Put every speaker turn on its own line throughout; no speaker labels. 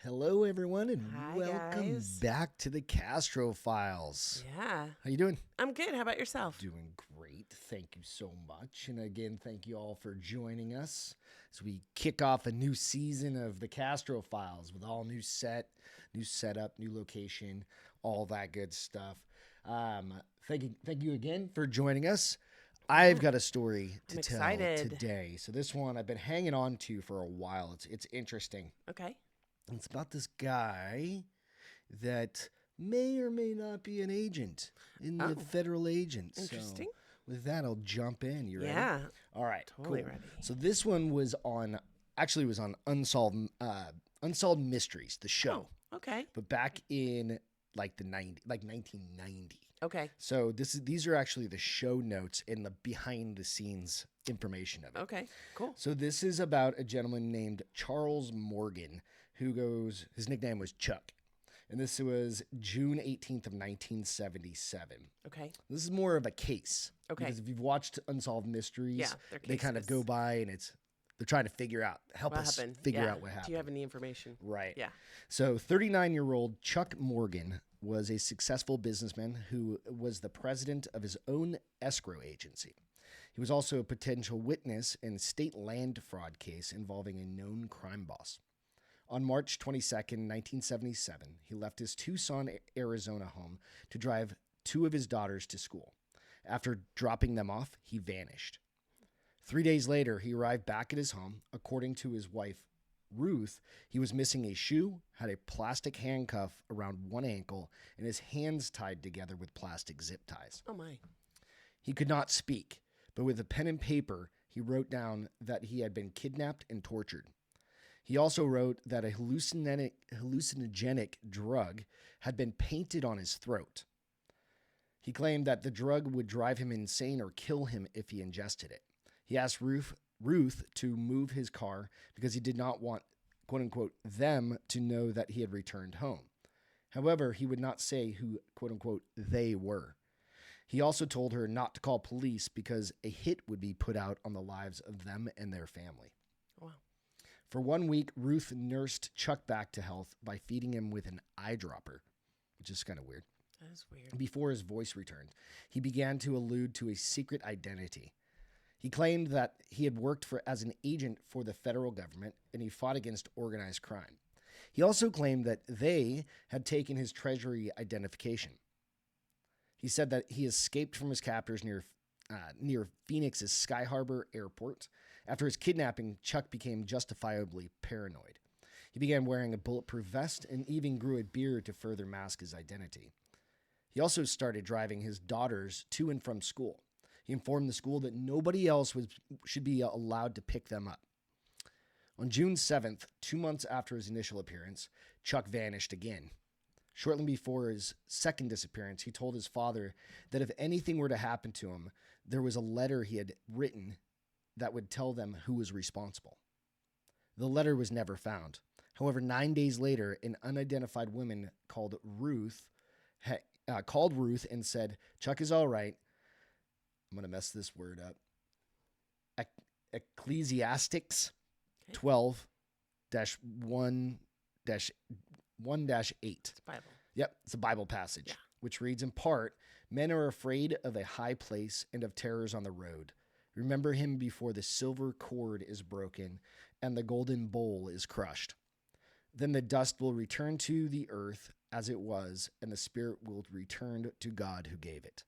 Hello, everyone, and
Hi,
welcome
guys.
back to the Castro Files.
Yeah.
How you doing?
I'm good. How about yourself?
Doing great. Thank you so much. And again, thank you all for joining us as we kick off a new season of the Castro Files with all new set, new setup, new location, all that good stuff. Thank you again for joining us. I've got a story to
I'm
tell
excited.
today. So this one I've been hanging on to for a while. It's interesting.
Okay.
It's about this guy that may or may not be an agent in the federal agent.
Interesting.
So with that, I'll jump in. You ready?
Yeah.
All right.
Totally
cool.
ready.
So this one was on Unsolved Mysteries, the show,
Okay.
but back in like 1990.
Okay.
So these are actually the show notes and the behind the scenes information of it.
Okay. Cool.
So this is about a gentleman named Charles Morgan, his nickname was Chuck. And this was June 18th of 1977.
Okay.
This is more of a case.
Okay.
Because if you've watched Unsolved Mysteries,
Yeah, they're
they kind of
cases.
go by and they're trying to figure out, help
What
us
happened?
figure
Yeah.
out what happened.
Do you have any information?
Right.
Yeah.
So 39-year-old Chuck Morgan was a successful businessman who was the president of his own escrow agency. He was also a potential witness in a state land fraud case involving a known crime boss. On March 22nd, 1977, he left his Tucson, Arizona home to drive two of his daughters to school. After dropping them off, he vanished. 3 days later, he arrived back at his home. According to his wife, Ruth, he was missing a shoe, had a plastic handcuff around one ankle, and his hands tied together with plastic zip ties.
Oh, my.
He could not speak, but with a pen and paper, he wrote down that he had been kidnapped and tortured. He also wrote that a hallucinogenic drug had been painted on his throat. He claimed that the drug would drive him insane or kill him if he ingested it. He asked Ruth to move his car because he did not want, quote unquote, them to know that he had returned home. However, he would not say who, quote unquote, they were. He also told her not to call police because a hit would be put out on the lives of them and their family.
Wow.
For 1 week, Ruth nursed Chuck back to health by feeding him with an eyedropper, which is kind of weird.
That is weird.
Before his voice returned, he began to allude to a secret identity. He claimed that he had worked as an agent for the federal government and he fought against organized crime. He also claimed that they had taken his treasury identification. He said that he escaped from his captors near Phoenix's Sky Harbor Airport. After his kidnapping, Chuck became justifiably paranoid. He began wearing a bulletproof vest and even grew a beard to further mask his identity. He also started driving his daughters to and from school. He informed the school that nobody else should be allowed to pick them up. On June 7th, 2 months after his initial appearance, Chuck vanished again. Shortly before his second disappearance, he told his father that if anything were to happen to him, there was a letter he had written that would tell them who was responsible. The letter was never found. However, 9 days later, an unidentified woman called Ruth and said, Chuck is all right. I'm going to mess this word up. Ecclesiastics 12-1-8.
It's Bible.
Yep, it's a Bible passage,
Yeah.
which reads in part, men are afraid of a high place and of terrors on the road. Remember him before the silver cord is broken and the golden bowl is crushed. Then the dust will return to the earth as it was, and the spirit will return to God who gave it.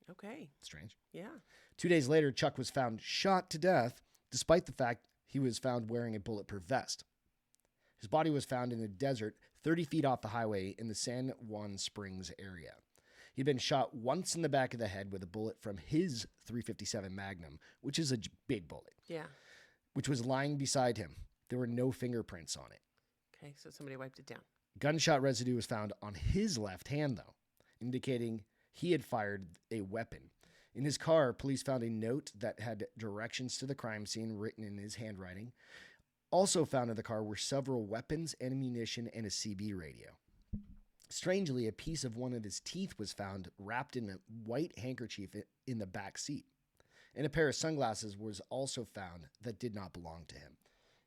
Okay.
Strange.
Yeah.
2 days later, Chuck was found shot to death, despite the fact he was found wearing a bulletproof vest. His body was found in the desert 30 feet off the highway in the San Juan Springs area. He'd been shot once in the back of the head with a bullet from his .357 Magnum, which is a big bullet,
Yeah.
which was lying beside him. There were no fingerprints on it.
Okay. So somebody wiped it down.
Gunshot residue was found on his left hand, though, indicating he had fired a weapon. In his car, police found a note that had directions to the crime scene written in his handwriting. Also found in the car were several weapons, ammunition, and a CB radio. Strangely, a piece of one of his teeth was found wrapped in a white handkerchief in the back seat. And a pair of sunglasses was also found that did not belong to him.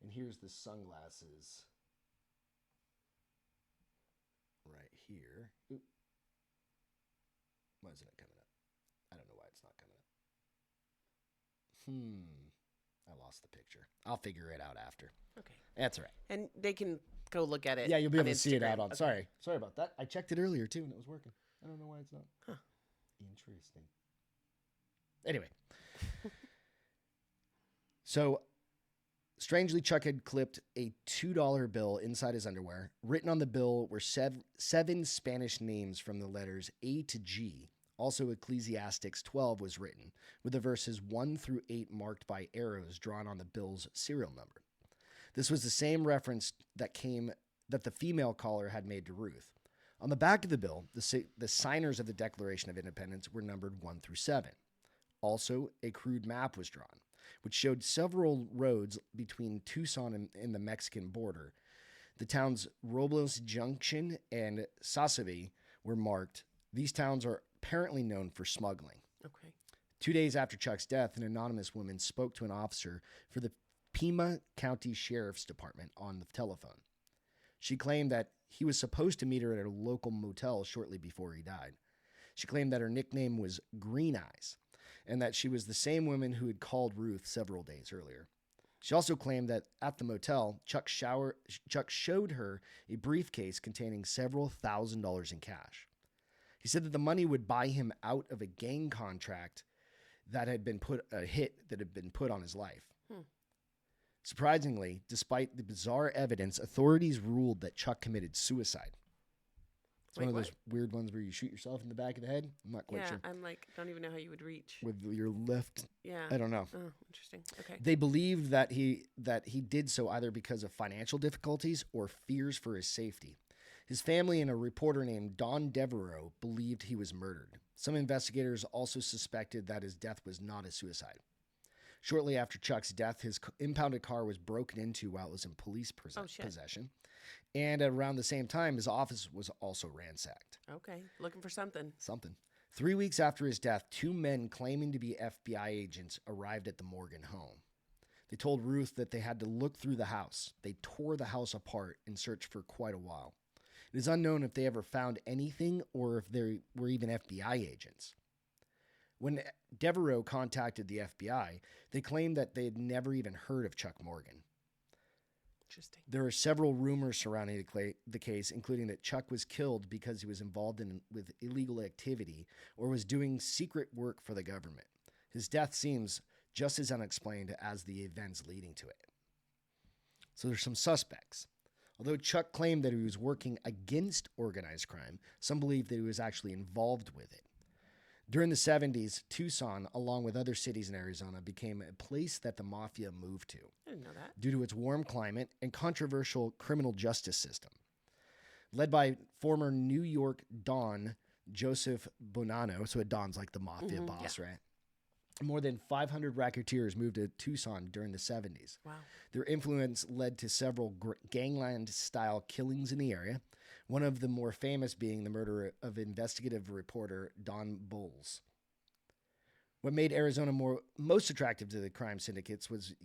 And here's the sunglasses right here. Oop. Why isn't it coming up? I don't know why it's not coming up. I lost the picture. I'll figure it out after.
Okay.
That's all right.
And they can go look at it.
Yeah, you'll be
on
able to see it out on.
Instagram. Okay.
Sorry about that. I checked it earlier too, and it was working. I don't know why it's not.
Huh.
Interesting. Anyway, so strangely, Chuck had clipped a $2 bill inside his underwear. Written on the bill were seven Spanish names from the letters A to G. Also, Ecclesiastes 12 was written, with the verses 1 through 8 marked by arrows drawn on the bill's serial number. This was the same reference that the female caller had made to Ruth. On the back of the bill, the signers of the Declaration of Independence were numbered 1 through 7. Also, a crude map was drawn, which showed several roads between Tucson and the Mexican border. The towns Robles Junction and Sasabe were marked. These towns are apparently known for smuggling.
Okay.
2 days after Chuck's death, an anonymous woman spoke to an officer for the Pima County Sheriff's Department on the telephone. She claimed that he was supposed to meet her at a local motel shortly before he died. She claimed that her nickname was Green Eyes, and that she was the same woman who had called Ruth several days earlier. She also claimed that at the motel, Chuck showed her a briefcase containing several $1,000s in cash. He said that the money would buy him out of a gang contract that had been put on his life. Surprisingly, despite the bizarre evidence, authorities ruled that Chuck committed suicide. It's one of those weird ones where you shoot yourself in the back of the head. I'm not quite sure.
Yeah, I'm like, don't even know how you would reach.
With your left,
Yeah.
I don't know.
Oh, interesting. Okay.
They believed that he did so either because of financial difficulties or fears for his safety. His family and a reporter named Don Devereaux believed he was murdered. Some investigators also suspected that his death was not a suicide. Shortly after Chuck's death, his impounded car was broken into while it was in police possession. And around the same time, his office was also ransacked.
Okay. Looking for something.
3 weeks after his death, 2 men claiming to be FBI agents arrived at the Morgan home. They told Ruth that they had to look through the house. They tore the house apart and searched for quite a while. It is unknown if they ever found anything or if they were even FBI agents. When Devereaux contacted the FBI, they claimed that they had never even heard of Chuck Morgan.
Interesting.
There are several rumors surrounding the case, including that Chuck was killed because he was involved with illegal activity or was doing secret work for the government. His death seems just as unexplained as the events leading to it. So there's some suspects. Although Chuck claimed that he was working against organized crime, some believe that he was actually involved with it. During the 70s, Tucson, along with other cities in Arizona, became a place that the mafia moved to.
I didn't know that.
Due to its warm climate and controversial criminal justice system. Led by former New York Don Joseph Bonanno, so a Don's like the mafia boss, right? More than 500 racketeers moved to Tucson during the 70s.
Wow.
Their influence led to several gangland-style killings in the area, one of the more famous being the murder of investigative reporter Don Bowles. What made Arizona most attractive to the crime syndicates was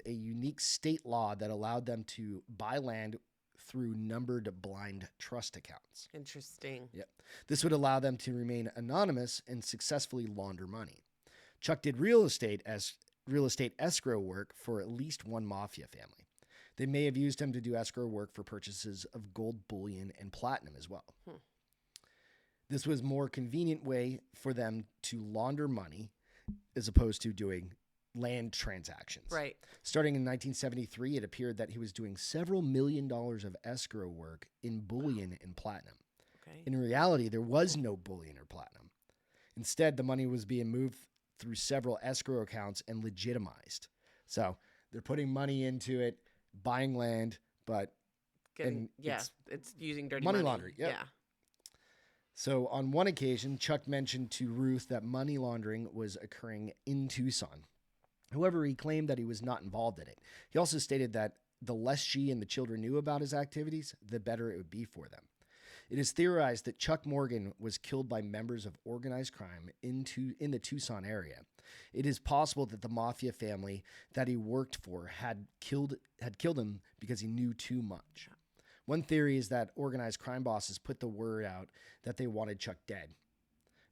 a unique state law that allowed them to buy land through numbered blind trust accounts.
Interesting.
Yep. This would allow them to remain anonymous and successfully launder money. Chuck did real estate escrow work for at least one mafia family. They may have used him to do escrow work for purchases of gold bullion and platinum as well. This was a more convenient way for them to launder money as opposed to doing land transactions.
Right.
Starting in 1973, it appeared that he was doing several $1 million of escrow work in bullion and platinum.
Okay.
In reality, there was no bullion or platinum. Instead, the money was being moved through several escrow accounts and legitimized. So they're putting money into it, buying land, but
it's using dirty
money
money.
laundering. Yep.
Yeah.
So on one occasion, Chuck mentioned to Ruth that money laundering was occurring in Tucson. However, he claimed that he was not involved in it. He also stated that the less she and the children knew about his activities, the better it would be for them. It is theorized that Chuck Morgan was killed by members of organized crime in the Tucson area. It is possible that the mafia family that he worked for had killed him because he knew too much. One theory is that organized crime bosses put the word out that they wanted Chuck dead.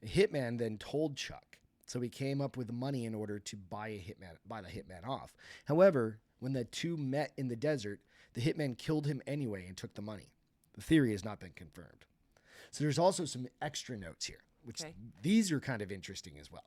A hitman then told Chuck, so he came up with the money in order to buy the hitman off. However, when the two met in the desert, the hitman killed him anyway and took the money. The theory has not been confirmed. So there's also some extra notes here, which these are kind of interesting as well.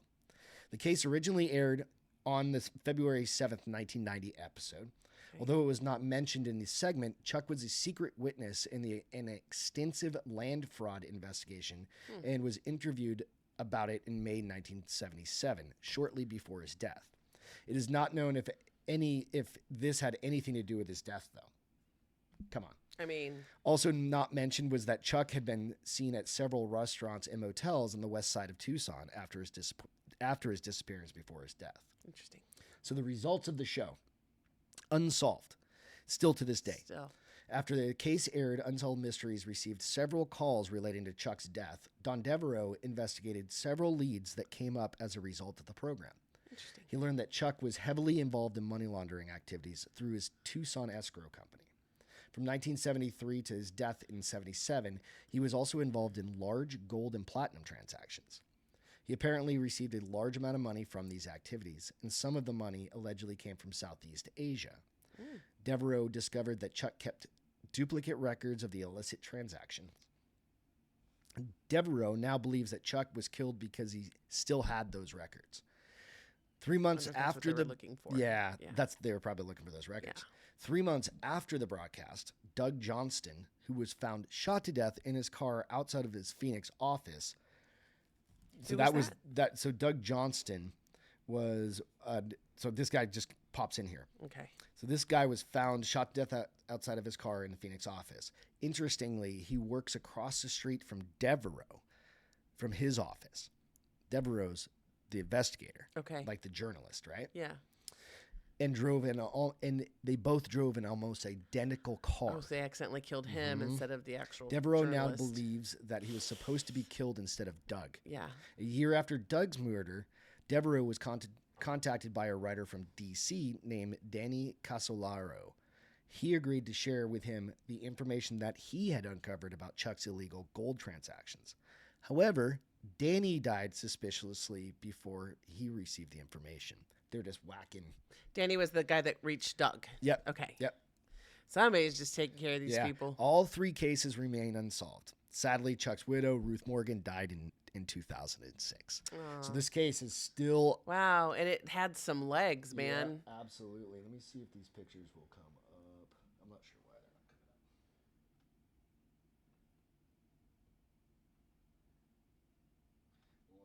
The case originally aired on the February 7th, 1990 episode. Although it was not mentioned in the segment, Chuck was a secret witness in an extensive land fraud investigation and was interviewed about it in May 1977, shortly before his death. It is not known if this had anything to do with his death, though. Come on.
I mean,
also not mentioned was that Chuck had been seen at several restaurants and motels on the west side of Tucson after his disappearance before his death.
Interesting.
So the results of the show, unsolved, still to this day. After the case aired, Unsolved Mysteries received several calls relating to Chuck's death. Don Devereaux investigated several leads that came up as a result of the program. He learned that Chuck was heavily involved in money laundering activities through his Tucson escrow company. From 1973 to his death in 1977, he was also involved in large gold and platinum transactions. He apparently received a large amount of money from these activities, and some of the money allegedly came from Southeast Asia. Devereaux discovered that Chuck kept duplicate records of the illicit transactions. Devereaux now believes that Chuck was killed because he still had those records. 3 months after the
looking for.
They were probably looking for those records.
Yeah.
3 months after the broadcast, Doug Johnston, who was found shot to death in his car outside of his Phoenix office. So So Doug Johnston was. So this guy just pops in here.
Okay.
So this guy was found shot to death outside of his car in the Phoenix office. Interestingly, he works across the street from Devereaux, from his office. Devereaux's the investigator.
Okay.
Like the journalist, right?
Yeah.
And they both drove an almost identical car.
Oh, so they accidentally killed him instead of the actual
Devereaux
journalist.
now believes that he was supposed to be killed instead of Doug.
Yeah.
A year after Doug's murder, Devereaux was contacted by a writer from D.C. named Danny Casolaro. He agreed to share with him the information that he had uncovered about Chuck's illegal gold transactions. However, Danny died suspiciously before he received the information. They're just whacking.
Danny was the guy that reached Doug.
Yep.
Okay.
Yep.
Somebody's just taking care of these people.
All 3 cases remain unsolved. Sadly, Chuck's widow, Ruth Morgan, died in 2006. So this case is still...
Wow, and it had some legs, man.
Yeah, absolutely. Let me see if these pictures will come up. I'm not sure why they're not coming up.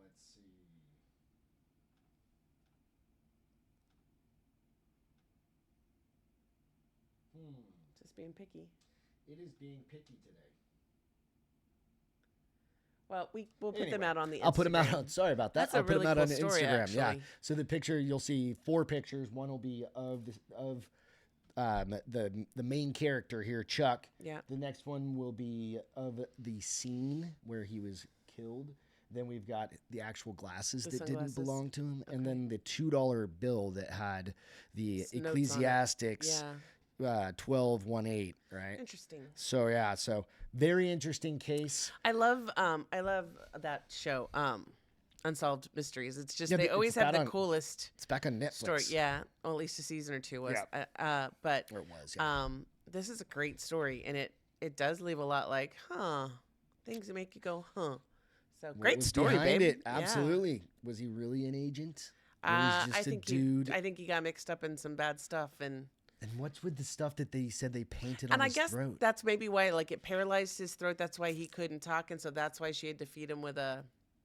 Let's see.
Just being picky.
It is being picky today.
Well, we'll put them out on the Instagram.
I'll put them out on, sorry about that.
That's a really
put them out
cool
on
story,
Instagram.
actually.
Yeah. So the picture, you'll see 4 pictures. One will be of the main character here, Chuck.
Yeah.
The next one will be of the scene where he was killed. Then we've got the actual glasses that didn't belong to him. Okay. And then the $2 bill that had the Ecclesiastics 1218, right?
Interesting.
So yeah, so very interesting case.
I love that show, Unsolved Mysteries. It's just they always have the coolest.
It's back on Netflix.
Story, yeah. Well, at least a season or 2 was.
Yeah.
But
or it was. Yeah.
This is a great story, and it does leave a lot like, things that make you go, huh. So great story,
behind
babe.
It? Absolutely. Yeah. Was he really an agent? Or
I
just
think
a dude?
I think he got mixed up in some bad stuff and.
And what's with the stuff that they said they painted
on
his throat?
And I guess that's maybe why, like, it paralyzed his throat. That's why he couldn't talk, and so that's why she had to feed him with a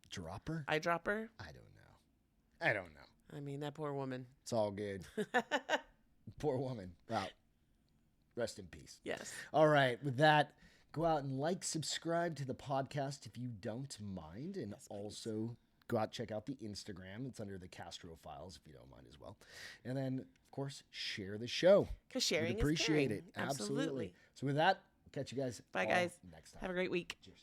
dropper.
Eyedropper.
I don't know.
I mean, that poor woman.
It's all good. Poor woman. Wow. Rest in peace.
Yes.
All right. With that, go out and subscribe to the podcast if you don't mind, and also go out and check out the Instagram. It's under the Castro Files if you don't mind as well. And then, of course, share the show.
Because sharing
We'd appreciate
is caring.
it.
Absolutely.
So with that, Catch you guys
Bye,
all
guys.
next time.
Have a great week.
Cheers.